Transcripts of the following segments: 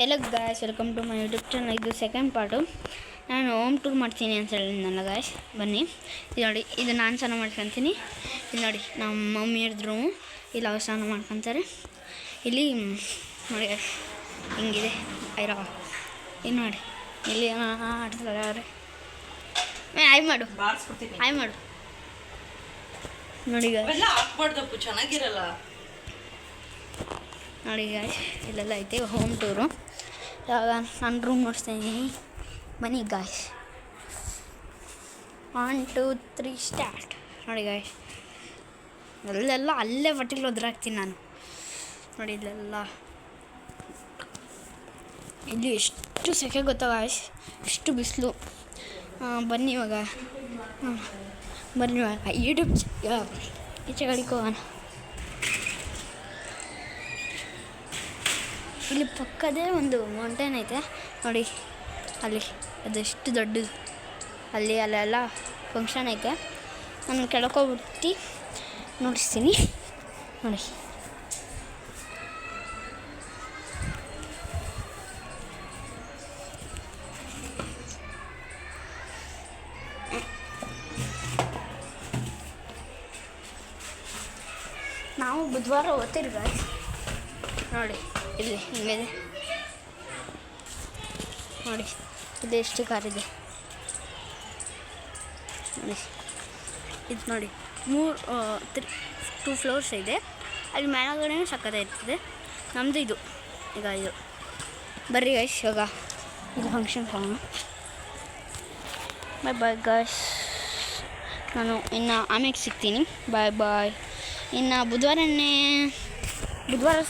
ಎಲ್ಲ guys welcome to my YouTube channel. ಇದು second part. ನಾನು ಹೋಮ್ ಟೂರ್ ಮಾಡ್ತೀನಿ ಅಂತ ಹೇಳಿದ್ನಲ್ಲ ಗಾಯ್ಸ್, ಬನ್ನಿ. ಇದು ನೋಡಿ, ಇದು ನಾನು ಸ್ನಾನ ಮಾಡ್ಕೊತೀನಿ. ಇಲ್ಲಿ ನೋಡಿ, ನಮ್ಮ ಮಮ್ಮಿ ಇದ್ರು ಇಲ್ಲಿ ಅವ್ರು ಸ್ನಾನ ಮಾಡ್ಕೊತಾರೆ. ಇಲ್ಲಿ ನೋಡಿ ಹಿಂಗಿದೆ ಐರ. ಇನ್ನು ನೋಡಿ ಇಲ್ಲಿ ಆಡ್ತಾರೆ ಅವ್ರೆ. ಆಯ್ ಮಾಡು, ಆಯ್ ಮಾಡು. ನೋಡಿ ಚೆನ್ನಾಗಿರಲ್ಲ. ನೋಡಿ ಗಾಯ್ಸ್, ಇಲ್ಲೆಲ್ಲ ಐತೆ ಹೋಮ್ ಟೂರು. ಇವಾಗ ನಾನು ರೂಮ್ ನೋಡ್ತಾಯಿದ್ದೀನಿ. ಬನ್ನಿ ಗಾಯ್ಸ್, 1 2 3 ಸ್ಟಾರ್ಟ್. ನೋಡಿ ಗಾಯ್ಸ್, ಅಲ್ಲೆಲ್ಲ ಅಲ್ಲೇ ಬಟ್ಟೆಗಳು ಒದ್ರಾಕ್ತೀನಿ ನಾನು. ನೋಡಿ ಇಲ್ಲೆಲ್ಲ, ಇಲ್ಲಿ ಎಷ್ಟು ಸೆಕೆ ಗೊತ್ತಾ ಗಾಯ್ಸ್, ಎಷ್ಟು ಬಿಸಿಲು. ಬನ್ನಿ ಇವಾಗ ಯೂಟ್ಯೂಬ್ ಈಚೆ ಗಾಡಿಗೆ ಹೋಗೋಣ. ಇಲ್ಲಿ ಪಕ್ಕದೇ ಒಂದು ಮೌಂಟೇನ್ ಐತೆ ನೋಡಿ, ಅಲ್ಲಿ ಅದೆಷ್ಟು ದೊಡ್ಡದು. ಅಲ್ಲೆಲ್ಲ ಫಂಕ್ಷನ್ ಐತೆ. ನಾನು ಕೆಳಕೋಗ್ಬಿಟ್ಟು ನೋಡಿಸ್ತೀನಿ ನೋಡಿ. ನಾವು ಬುಧವಾರ ಓದ್ತೀರಿ ಗಾಯ್ಸ್. ನೋಡಿ ಇಲ್ಲಿ ಹಿಂಗಿದೆ ನೋಡಿ, ಇದು ಎಷ್ಟು ಕಾರಿದೆ ನೋಡಿ. ಇದು ನೋಡಿ 2 ಫ್ಲೋರ್ಸ್ ಇದೆ. ಅಲ್ಲಿ ಮೇಲಗಡೆನೂ ಸಕ್ಕತ್ತಾಗಿರ್ತದೆ. ನಮ್ಮದು ಇದು ಈಗ ಇದು. ಬರ್ರಿ ಗೈಸ್, ಇವಾಗ ಇದು ಫಂಕ್ಷನ್ ಹೋಗೋಣ. ಬಾಯ್ ಬಾಯ್ ಗೈಸ್, ನಾನು ಇನ್ನು ಆಮೇಲೆ ಸಿಗ್ತೀನಿ. ಬಾಯ್ ಬಾಯ್. ಇನ್ನು ಬುಧವಾರ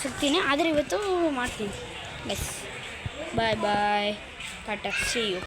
ಸಿಗ್ತೀನಿ, ಆದರೆ ಇವತ್ತು ಮಾಡ್ತೀನಿ. Yes, bye bye, tata, see you.